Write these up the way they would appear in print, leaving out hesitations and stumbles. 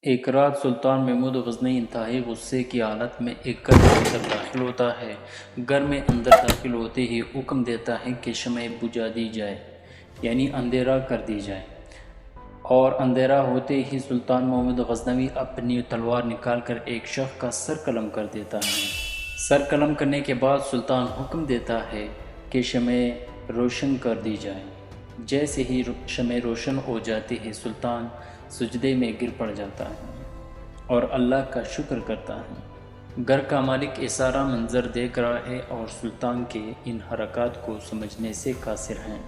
ایک رات سلطان محمود غزنوی انتہائی غصے کی حالت میں ایک گھر کے اندر داخل ہوتا ہے۔ گھر میں اندر داخل ہوتے ہی حکم دیتا ہے کہ شمع بجھا دی جائے، یعنی اندھیرا کر دی جائے۔ اور اندھیرا ہوتے ہی سلطان محمود غزنوی اپنی تلوار نکال کر ایک شخص کا سر قلم کر دیتا ہے۔ سر قلم کرنے کے بعد سلطان حکم دیتا ہے کہ شمع روشن کر دی جائے۔ جیسے ہی شمع روشن ہو جاتی ہے، سلطان سجدے میں گر پڑ جاتا ہے اور اللہ کا شکر کرتا ہے۔ گھر کا مالک یہ سارا منظر دیکھ رہا ہے اور سلطان کے ان حرکات کو سمجھنے سے قاصر ہیں۔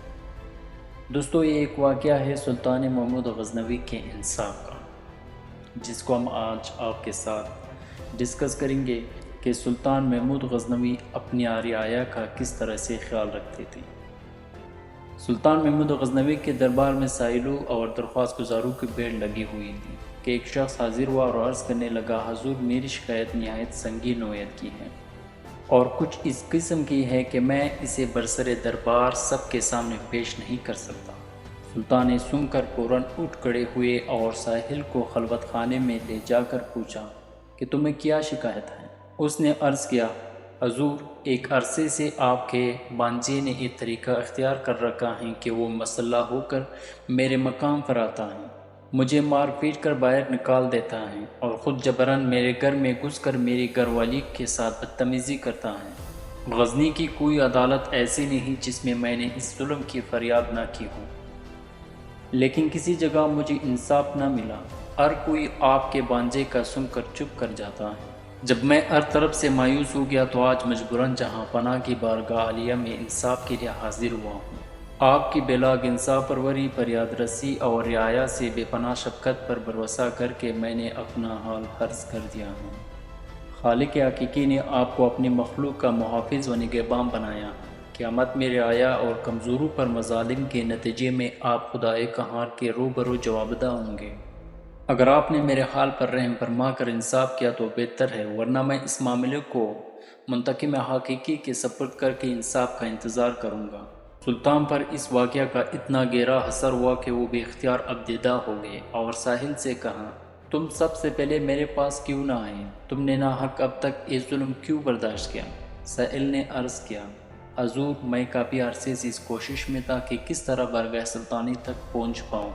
دوستو، یہ ایک واقعہ ہے سلطان محمود غزنوی کے انصاف کا، جس کو ہم آج آپ کے ساتھ ڈسکس کریں گے کہ سلطان محمود غزنوی اپنی رعایا کا کس طرح سے خیال رکھتے تھے۔ سلطان محمود غزنوی کے دربار میں سائلوں اور درخواست گزاروں کی بھیڑ لگی ہوئی تھی کہ ایک شخص حاضر ہوا اور عرض کرنے لگا، حضور، میری شکایت نہایت سنگین نوعیت کی ہے اور کچھ اس قسم کی ہے کہ میں اسے برسر دربار سب کے سامنے پیش نہیں کر سکتا۔ سلطان نے سن کر فوراً اٹھ کھڑے ہوئے اور ساحل کو خلوت خانے میں لے جا کر پوچھا کہ تمہیں کیا شکایت ہے؟ اس نے عرض کیا، حضور، ایک عرصے سے آپ کے بانجے نے یہ طریقہ اختیار کر رکھا ہے کہ وہ مسلح ہو کر میرے مقام پر آتا ہے، مجھے مار پیٹ کر باہر نکال دیتا ہے اور خود جبراً میرے گھر میں گھس کر میری گھر والی کے ساتھ بدتمیزی کرتا ہے۔ غزنی کی کوئی عدالت ایسی نہیں جس میں میں نے اس ظلم کی فریاد نہ کی ہو، لیکن کسی جگہ مجھے انصاف نہ ملا۔ ہر کوئی آپ کے بانجے کا سن کر چپ کر جاتا ہے۔ جب میں ہر طرف سے مایوس ہو گیا تو آج مجبوراً جہاں پناہ کی بارگاہ عالیہ میں انصاف کے لیے حاضر ہوا ہوں۔ آپ کی بلاگ انصاف پروری، فریاد رسی اور رعایا سے بے پناہ شفقت پر بھروسہ کر کے میں نے اپنا حال عرض کر دیا ہوں۔ خالق حقیقی نے آپ کو اپنی مخلوق کا محافظ و نگہباں بنایا۔ قیامت میں رعایا اور کمزوروں پر مظالم کے نتیجے میں آپ خدائے قہار کے روبرو جوابدہ ہوں گے۔ اگر آپ نے میرے حال پر رحم فرما کر انصاف کیا تو بہتر ہے، ورنہ میں اس معاملے کو منتقم حقیقی کے سپرد کر کے انصاف کا انتظار کروں گا۔ سلطان پر اس واقعہ کا اتنا گہرا اثر ہوا کہ وہ بے اختیار اب دیدہ ہو گئے اور ساحل سے کہا، تم سب سے پہلے میرے پاس کیوں نہ آئے؟ تم نے ناحق اب تک یہ ظلم کیوں برداشت کیا؟ ساحل نے عرض کیا، حضور، میں کافی عرصے سے اس کوشش میں تھا کہ کس طرح بارگاہ سلطانی تک پہنچ پاؤں،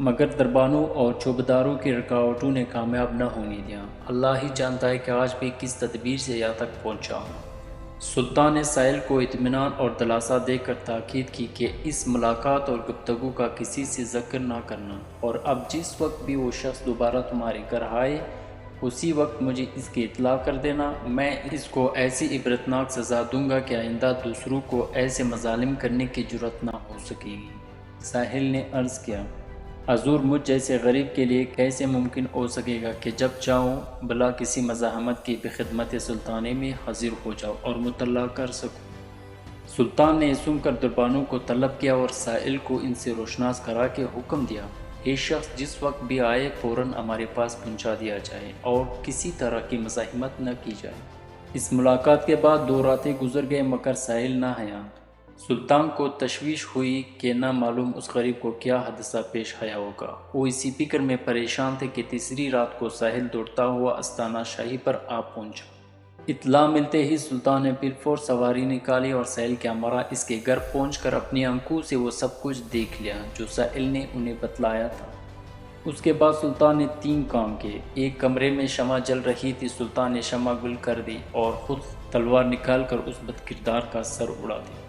مگر دربانوں اور چوبداروں کی رکاوٹوں نے کامیاب نہ ہونے دیا۔ اللہ ہی جانتا ہے کہ آج بھی کس تدبیر سے یہاں تک پہنچا ہوں۔ سلطان نے سائل کو اطمینان اور دلاسا دے کر تاکید کی کہ اس ملاقات اور گفتگو کا کسی سے ذکر نہ کرنا، اور اب جس وقت بھی وہ شخص دوبارہ تمہارے گھر آئے اسی وقت مجھے اس کی اطلاع کر دینا۔ میں اس کو ایسی عبرتناک سزا دوں گا کہ آئندہ دوسروں کو ایسے مظالم کرنے کی جرأت نہ ہو سکے گی۔ ساحل نے عرض کیا، حضور، مجھ جیسے غریب کے لیے کیسے ممکن ہو سکے گا کہ جب چاہوں بلا کسی مزاحمت کی بخدمت سلطانے میں حاضر ہو جاؤ اور مطلع کر سکوں۔ سلطان نے سن کر دربانوں کو طلب کیا اور سائل کو ان سے روشناس کرا کے حکم دیا، یہ شخص جس وقت بھی آئے فوراً ہمارے پاس پہنچا دیا جائے اور کسی طرح کی مزاحمت نہ کی جائے۔ اس ملاقات کے بعد 2 راتیں گزر گئے مگر سائل نہ آیا۔ سلطان کو تشویش ہوئی کہ نہ معلوم اس غریب کو کیا حادثہ پیش آیا ہوگا۔ وہ اسی فکر میں پریشان تھے کہ تیسری رات کو ساحل دوڑتا ہوا استانہ شاہی پر آ پہنچا۔ اطلاع ملتے ہی سلطان نے پھر سواری نکالی اور ساحل کے ہمراہ اس کے گھر پہنچ کر اپنی آنکھوں سے وہ سب کچھ دیکھ لیا جو ساحل نے انہیں بتلایا تھا۔ اس کے بعد سلطان نے 3 کام کیے۔ ایک کمرے میں شمع جل رہی تھی، سلطان نے شمع گل کر دی اور خود تلوار نکال کر اس بدکردار کا سر اڑا دیا۔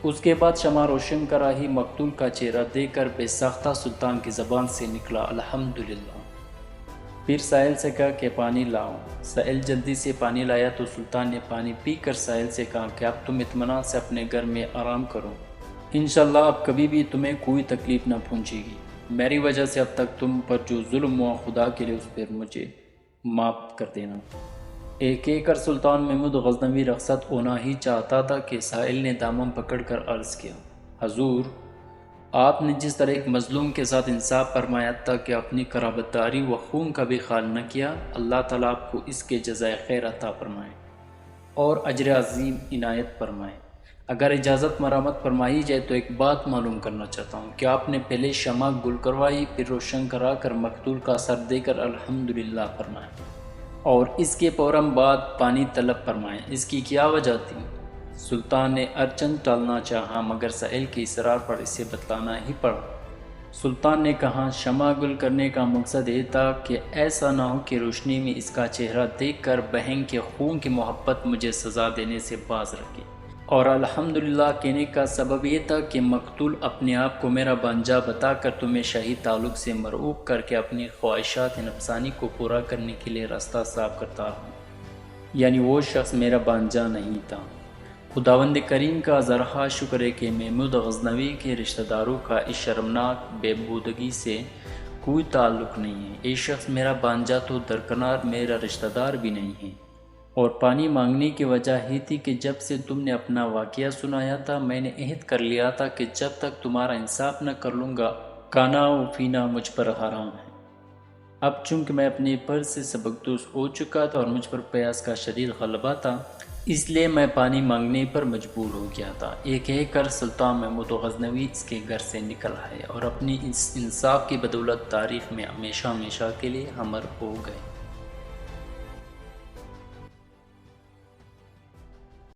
اس کے بعد شمع روشن کرا ہی مقتول کا چہرہ دیکھ کر بے ساختہ سلطان کی زبان سے نکلا، الحمدللہ۔ پھر ساحل سے کہا کہ پانی لاؤ۔ ساحل جلدی سے پانی لایا تو سلطان نے پانی پی کر ساحل سے کہا کہ اب تم اطمینان سے اپنے گھر میں آرام کرو، انشاءاللہ اب کبھی بھی تمہیں کوئی تکلیف نہ پہنچے گی۔ میری وجہ سے اب تک تم پر جو ظلم ہوا، خدا کے لیے اس پر مجھے معاف کر دینا۔ ایک ایک کر سلطان محمود غزنوی رخصت ہونا ہی چاہتا تھا کہ ساحل نے دامن پکڑ کر عرض کیا، حضور، آپ نے جس طرح ایک مظلوم کے ساتھ انصاف فرمایا تھا کہ اپنی قرابت داری و خون کا بھی خیال نہ کیا، اللہ تعالیٰ آپ کو اس کے جزائے خیر عطا فرمائے اور اجر عظیم عنایت فرمائے۔ اگر اجازت مرامت فرمائی جائے تو ایک بات معلوم کرنا چاہتا ہوں کہ آپ نے پہلے شمع گل کروائی، پھر روشن کرا کر مقتول کا سر دے کر الحمدللہ فرمایا اور اس کے فوراً بعد پانی طلب فرمائیں۔ اس کی کیا وجہ تھی؟ سلطان نے ارچن ٹالنا چاہا مگر سائل کے اصرار پر اسے بتلانا ہی پڑا۔ سلطان نے کہا شمع گل کرنے کا مقصد یہ تھا کہ ایسا نہ ہو کہ روشنی میں اس کا چہرہ دیکھ کر بہن کے خون کی محبت مجھے سزا دینے سے باز رکھے، اور الحمدللہ کہنے کا سبب یہ تھا کہ مقتول اپنے آپ کو میرا بانجا بتا کر تمہیں شاہی تعلق سے مرعوب کر کے اپنی خواہشات نفسانی کو پورا کرنے کے لیے راستہ صاف کرتا ہوں، یعنی وہ شخص میرا بانجا نہیں تھا۔ خداوند کریم کا ذرا شکر ہے کہ محمود غزنوی کے رشتہ داروں کا اس شرمناک بے بودگی سے کوئی تعلق نہیں ہے۔ یہ شخص میرا بانجا تو درکنار میرا رشتہ دار بھی نہیں ہے، اور پانی مانگنے کی وجہ ہی تھی کہ جب سے تم نے اپنا واقعہ سنایا تھا میں نے عہد کر لیا تھا کہ جب تک تمہارا انصاف نہ کر لوں گا کھانا و پینا مجھ پر حرام ہے۔ اب چونکہ میں اپنے پر سے سبکدوش ہو چکا تھا اور مجھ پر پیاس کا شدید غلبہ تھا، اس لیے میں پانی مانگنے پر مجبور ہو گیا تھا۔ یہ کہہ کر سلطان محمود غزنوی اس کے گھر سے نکل آئے اور اپنی اس انصاف کی بدولت تاریخ میں ہمیشہ ہمیشہ کے لیے امر ہو گئے۔